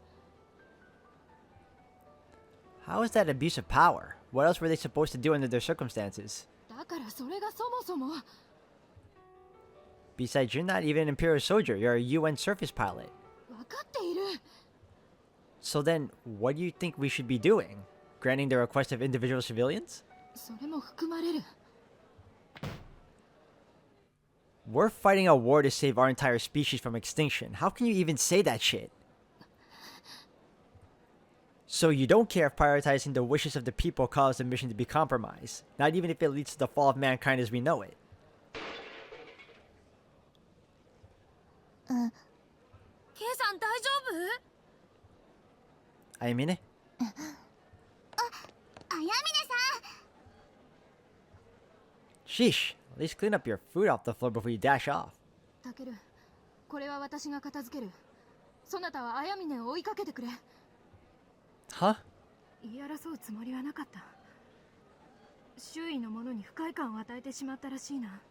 How is that abuse of power? What else were they supposed to do under their circumstances? だからそれがそもそも。 Besides, you're not even an Imperial soldier, you're a UN surface pilot. わかっている。 So then, what do you think we should be doing? Granting the request of individual civilians? それも含まれる。 We're fighting a war to save our entire species from extinction. How can you even say that shit? So you don't care if prioritizing the wishes of the people causes the mission to be compromised, not even if it leads to the fall of mankind as we know it. ケイさん大丈夫？ I mean it. あやみねさん。 Sheesh, at least clean up your food off the floor before you dash off. タケル、これは私が片付ける。そなたはあやみねを追いかけてくれ。 Huh? 言い争うつもりはなかった。周囲の者に不快感を与えてしまったらしいな。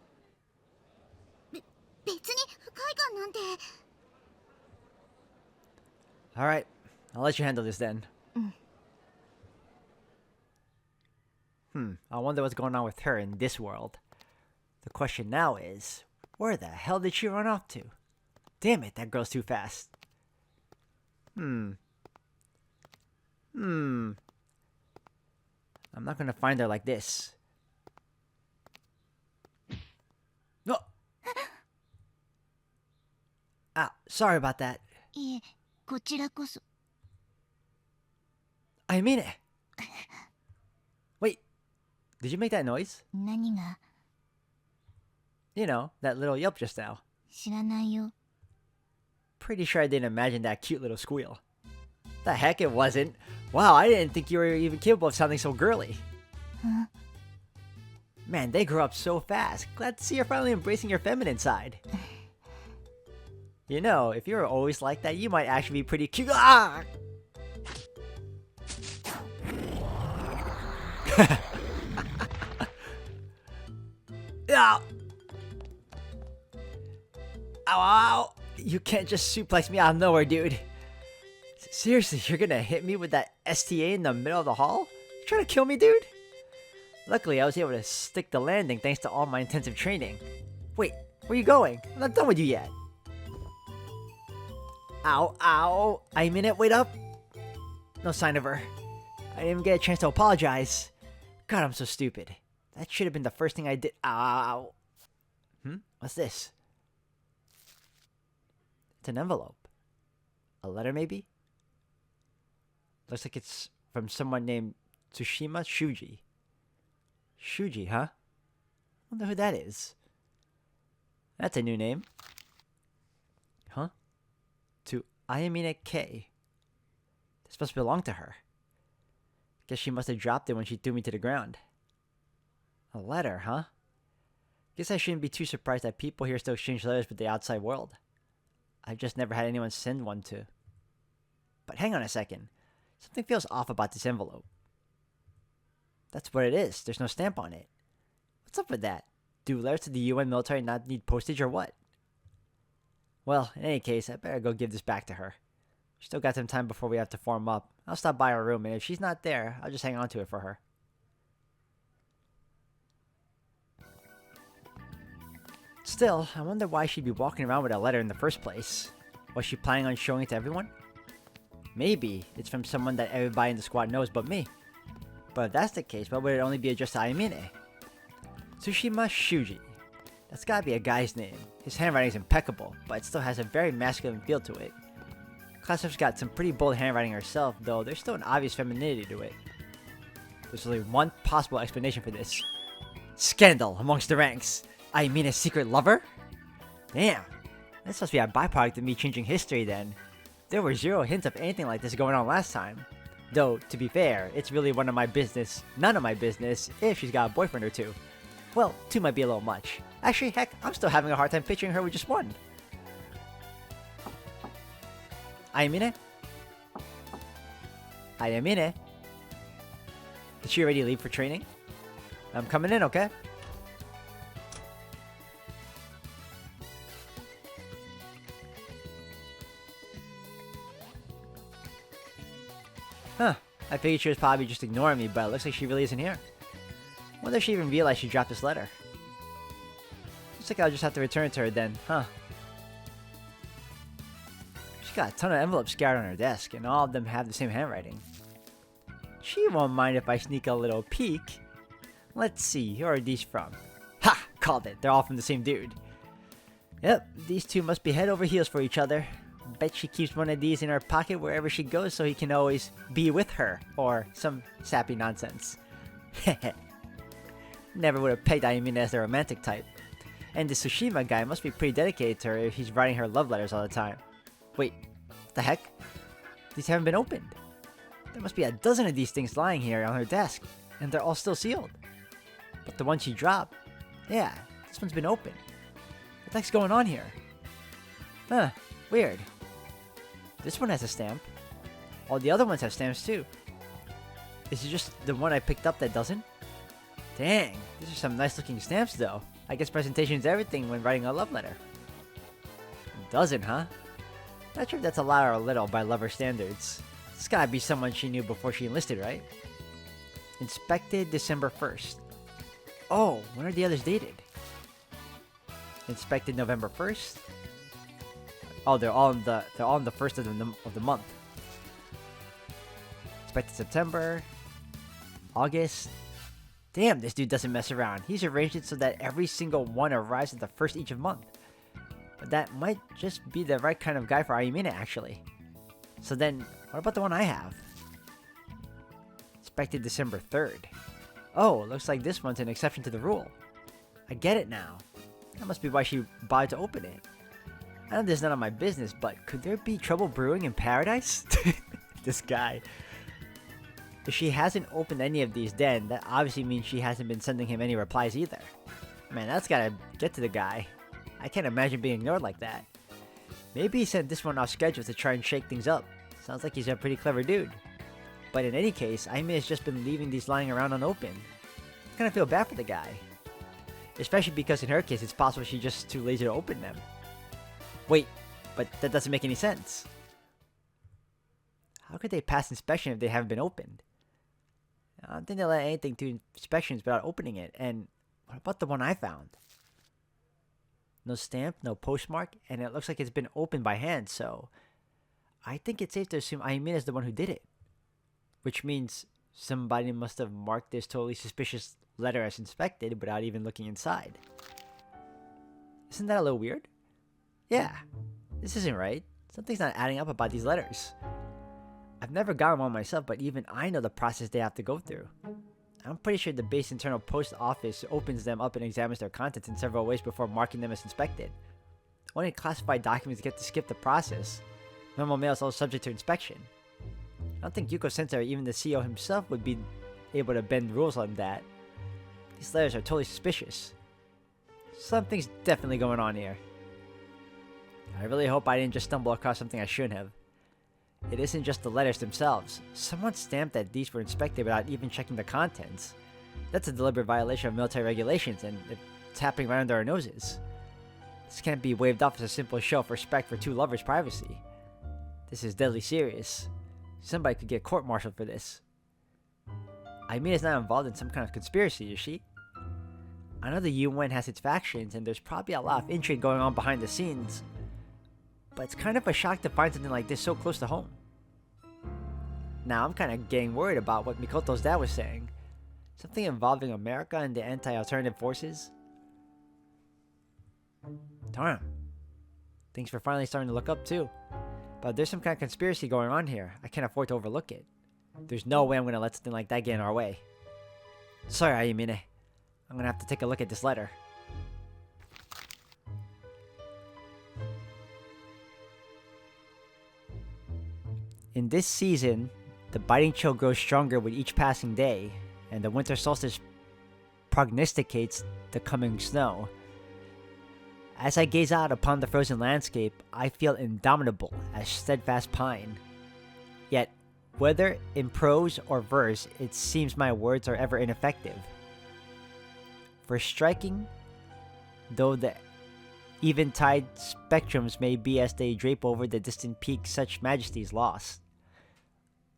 別に不快感なんて。 Alright, I'll let you handle this then. I wonder what's going on with her in this world. The question now is, where the hell did she run off to? Damn it, that girl's too fast. I'm not gonna find her like this. No! Ah, sorry about that. いえ、こちらこそ。 I mean it. Wait, did you make that noise? 何が You know, that little yelp just now. 知らないよ。 Pretty sure I didn't imagine that cute little squeal. The heck it wasn't. Wow, I didn't think you were even capable of sounding so girly. Huh? Man, they grow up so fast. Glad to see you're finally embracing your feminine side. You know, if you were always like that, you might actually be pretty cute. Ah! Ow! Ow, ow! You can't just suplex me out of nowhere, dude. Seriously, you're gonna hit me with that STA in the middle of the hall? You trying to kill me, dude? Luckily, I was able to stick the landing thanks to all my intensive training. Wait, where are you going? I'm not done with you yet. Ow, ow. I'm in it, wait up. No sign of her. I didn't even get a chance to apologize. God, I'm so stupid. That should have been the first thing I did. Ow, ow. What's this? It's an envelope. A letter, maybe? Looks like it's from someone named Tsushima Shuji. Shuji, huh? Wonder who that is. That's a new name. Huh? To Ayamine K. This must belong to her. Guess she must have dropped it when she threw me to the ground. A letter, huh? Guess I shouldn't be too surprised that people here still exchange letters with the outside world. I've just never had anyone send one to. But hang on a second. Something feels off about this envelope. That's what it is. There's no stamp on it. What's up with that? Do letters to the UN military not need postage or what? Well, in any case, I better go give this back to her. Still got some time before we have to form up. I'll stop by her room, and if she's not there, I'll just hang on to it for her. Still, I wonder why she'd be walking around with a letter in the first place. Was she planning on showing it to everyone? Maybe it's from someone that everybody in the squad knows but me. But if that's the case, why would it only be addressed to Ayamine? Tsushima Shuji. That's gotta be a guy's name. His handwriting's impeccable, but it still has a very masculine feel to it. Classif's got some pretty bold handwriting herself, though there's still an obvious femininity to it. There's only one possible explanation for this. Scandal amongst the ranks. Ayamina's secret lover? Damn. That's supposed to be a byproduct of me changing history then. There were zero hints of anything like this going on last time. Though, to be fair, it's really none of my business if she's got a boyfriend or two. Well, two might be a little much. Actually, heck, I'm still having a hard time picturing her with just one. Ayamine? Ayamine? Did she already leave for training? I'm coming in, okay? Huh. I figured she was probably just ignoring me, but it looks like she really isn't here. Wonder if she even realized she dropped this letter. Looks like I'll just have to return it to her then, huh? She's got a ton of envelopes scattered on her desk, and all of them have the same handwriting. She won't mind if I sneak a little peek. Let's see, who are these from? Ha! Called it. They're all from the same dude. Yep, these two must be head over heels for each other. Bet she keeps one of these in her pocket wherever she goes so he can always be with her, or some sappy nonsense. Never would have pegged Ayamine as the romantic type. And the Tsushima guy must be pretty dedicated to her if he's writing her love letters all the time. Wait, what the heck? These haven't been opened. There must be a dozen of these things lying here on her desk, and they're all still sealed. But the one she dropped, yeah, this one's been opened. What the heck's going on here? Huh, weird. This one has a stamp. All the other ones have stamps too. Is it just the one I picked up that doesn't? Dang, these are some nice looking stamps though. I guess presentation is everything when writing a love letter. Doesn't, huh? Not sure if that's a lot or a little by lover standards. It's gotta be someone she knew before she enlisted, right? Inspected December 1st. Oh, when are the others dated? Inspected November 1st? Oh, they're all in the first of the month. Expected September, August. Damn, this dude doesn't mess around. He's arranged it so that every single one arrives at the first each of month. But that might just be the right kind of guy for Ayumina, actually. So then, what about the one I have? Expected December 3rd. Oh, looks like this one's an exception to the rule. I get it now. That must be why she bothered to open it. I know this is none of my business, but could there be trouble brewing in paradise? This guy. If she hasn't opened any of these, then that obviously means she hasn't been sending him any replies either. Man, that's gotta get to the guy. I can't imagine being ignored like that. Maybe he sent this one off schedule to try and shake things up. Sounds like he's a pretty clever dude. But in any case, Aimi has just been leaving these lying around unopened. I kinda feel bad for the guy. Especially because in her case, it's possible she's just too lazy to open them. Wait, but that doesn't make any sense. How could they pass inspection if they haven't been opened? I don't think they'll let anything through inspections without opening it. And what about the one I found? No stamp, no postmark, and it looks like it's been opened by hand, so I think it's safe to assume Ayumin is the one who did it. Which means somebody must have marked this totally suspicious letter as inspected without even looking inside. Isn't that a little weird? Yeah, this isn't right. Something's not adding up about these letters. I've never gotten one myself, but even I know the process they have to go through. I'm pretty sure the base internal post office opens them up and examines their contents in several ways before marking them as inspected. Only classified documents get to skip the process. Normal mail is all subject to inspection. I don't think Yuko Sensei or even the CEO himself would be able to bend rules on that. These letters are totally suspicious. Something's definitely going on here. I really hope I didn't just stumble across something I shouldn't have. It isn't just the letters themselves. Someone stamped that these were inspected without even checking the contents. That's a deliberate violation of military regulations, and it's happening right under our noses. This can't be waved off as a simple show of respect for two lovers' privacy. This is deadly serious. Somebody could get court-martialed for this. Ayumina's not involved in some kind of conspiracy, is she? I know the UN has its factions, and there's probably a lot of intrigue going on behind the scenes. But it's kind of a shock to find something like this so close to home. Now I'm kind of getting worried about what Mikoto's dad was saying. Something involving America and the anti-alternative forces. Darn. Things were finally starting to look up too. But there's some kind of conspiracy going on here. I can't afford to overlook it. There's no way I'm going to let something like that get in our way. Sorry, Ayumine. I'm going to have to take a look at this letter. In this season, the biting chill grows stronger with each passing day, and the winter solstice prognosticates the coming snow. As I gaze out upon the frozen landscape, I feel indomitable as steadfast pine. Yet, whether in prose or verse, it seems my words are ever ineffective. For striking, though the eventide spectrums may be as they drape over the distant peaks, such majesty is lost.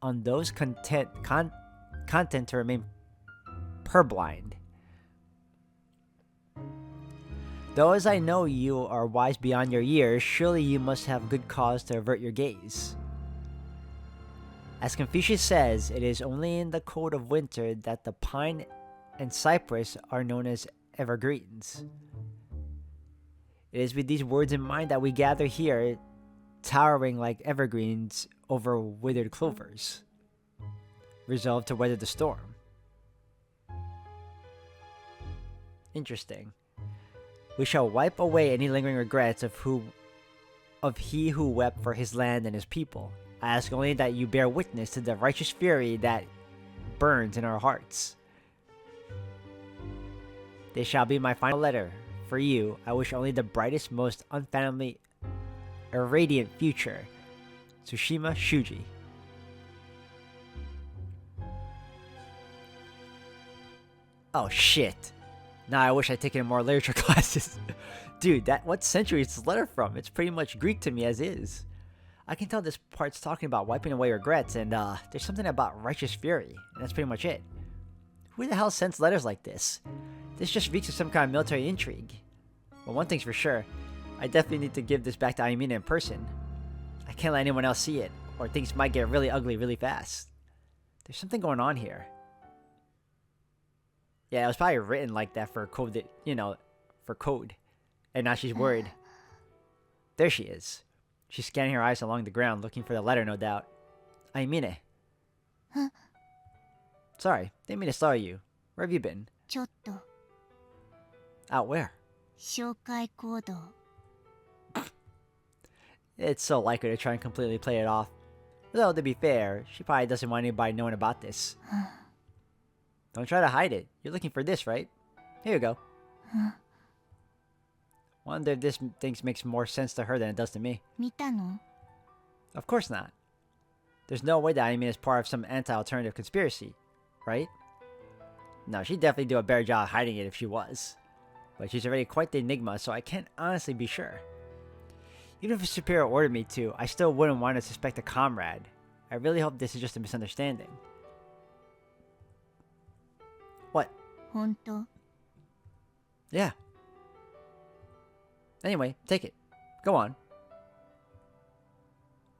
On those content to remain purblind. Though as I know you are wise beyond your years, surely you must have good cause to avert your gaze. As Confucius says, it is only in the cold of winter that the pine and cypress are known as evergreens. It is with these words in mind that we gather here, towering like evergreens over withered clovers, resolved to weather the storm. Interesting. We shall wipe away any lingering regrets of he who wept for his land and his people. I ask only that you bear witness to the righteous fury that burns in our hearts. This shall be my final letter. For you, I wish only the brightest, most unfathomably irradiant future. Tsushima Shuji. Oh shit. Now I wish I'd taken more literature classes. Dude, what century is this letter from? It's pretty much Greek to me as is. I can tell this part's talking about wiping away regrets, and there's something about righteous fury, and that's pretty much it. Who the hell sends letters like this? This just reeks of some kind of military intrigue. Well, one thing's for sure. I definitely need to give this back to Ayamine in person. I can't let anyone else see it, or things might get really ugly really fast. There's something going on here. Yeah, it was probably written like that for code, for code. And now she's worried. There she is. She's scanning her eyes along the ground, looking for the letter, no doubt. Ayamine. Huh? Sorry, didn't mean to startle you. Where have you been? ちょっと Out where? 紹介行動 It's so like her to try and completely play it off. Though, to be fair, she probably doesn't want anybody knowing about this. Don't try to hide it. You're looking for this, right? Here you go. Wonder if this thing makes more sense to her than it does to me. 見たの Of course not. There's no way that Ayamine is part of some anti-alternative conspiracy, right? No, she'd definitely do a better job hiding it if she was. But she's already quite the enigma, so I can't honestly be sure. Even if a superior ordered me to, I still wouldn't want to suspect a comrade. I really hope this is just a misunderstanding. What? 本当 Yeah. Anyway, take it. Go on.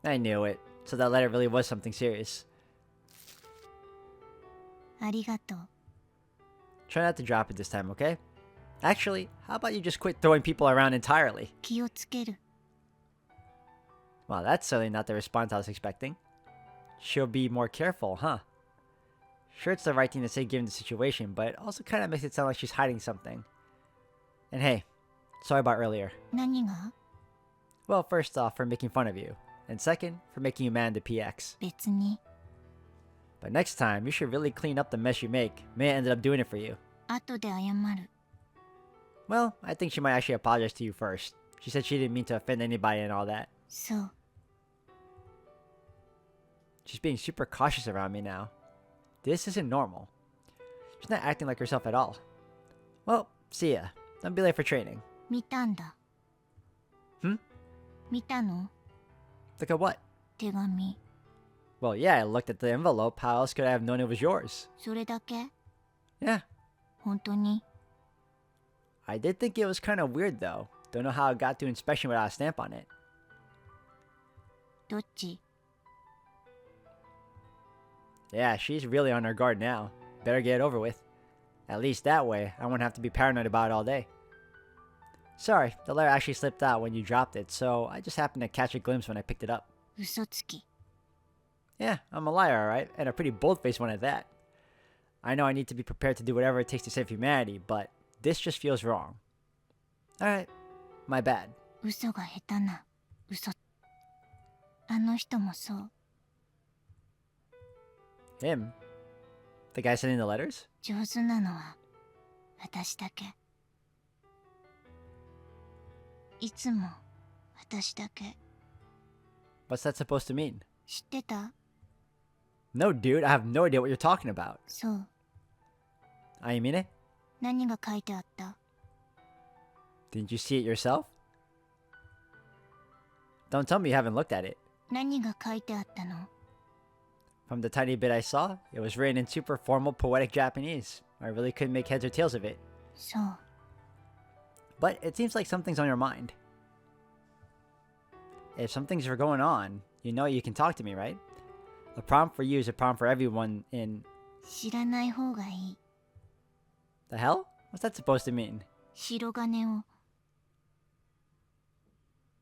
I knew it. So that letter really was something serious. ありがとう Try not to drop it this time, okay? Actually, how about you just quit throwing people around entirely? 気をつける Well, that's certainly not the response I was expecting. She'll be more careful, huh? Sure, it's the right thing to say given the situation, but it also kind of makes it sound like she's hiding something. And hey, sorry about earlier. 何が Well, first off, for making fun of you. And second, for making you mad at PX. 別に But next time, you should really clean up the mess you make. Maya ended up doing it for you. 後で謝る Well, I think she might actually apologize to you first. She said she didn't mean to offend anybody and all that. そう She's being super cautious around me now. This isn't normal. She's not acting like herself at all. Well, see ya. Don't be late for training. 見たんだ Hmm? 見たの Look at what? 手紙 Well, yeah, I looked at the envelope. How else could I have known it was yours? それだけ Yeah. 本当に I did think it was kind of weird, though. Don't know how it got through inspection without a stamp on it. どっち Yeah, she's really on her guard now. Better get it over with. At least that way, I won't have to be paranoid about it all day. Sorry, the letter actually slipped out when you dropped it, so I just happened to catch a glimpse when I picked it up. 嘘つき Yeah, I'm a liar, alright? And a pretty bold-faced one at that. I know I need to be prepared to do whatever it takes to save humanity, but this just feels wrong. Alright, my bad. 嘘が下手な嘘あの人もそう Him? The guy sending the letters? 上手なのは私だけいつも私だけ What's that supposed to mean? 知ってた No, dude, I have no idea what you're talking about. そう Ayamine? 何が書いてあった Didn't you see it yourself? Don't tell me you haven't looked at it. 何が書いてあったの From the tiny bit I saw, it was written in super formal, poetic Japanese. I really couldn't make heads or tails of it. そう But it seems like something's on your mind. If something's going on, you know you can talk to me, right? A problem for you is a problem for everyone in... 知らない方がいい The hell? What's that supposed to mean? 白金を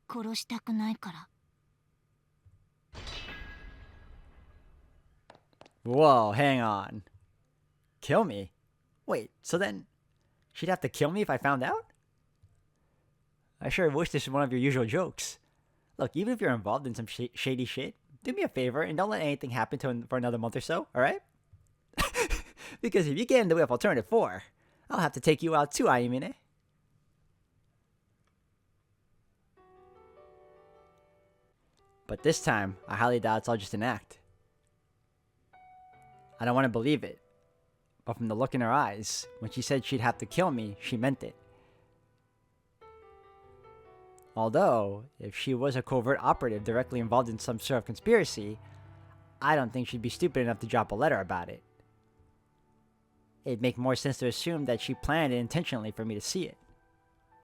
殺したくないから Whoa, hang on. Kill me? Wait, so then... She'd have to kill me if I found out? I sure wish this was one of your usual jokes. Look, even if you're involved in some shady shit, do me a favor and don't let anything happen for another month or so, alright? Because if you get in the way of Alternative 4, I'll have to take you out too, Ayamine. But this time, I highly doubt it's all just an act. I don't want to believe it. But from the look in her eyes, when she said she'd have to kill me, she meant it. Although, if she was a covert operative directly involved in some sort of conspiracy, I don't think she'd be stupid enough to drop a letter about it. It'd make more sense to assume that she planned it intentionally for me to see it.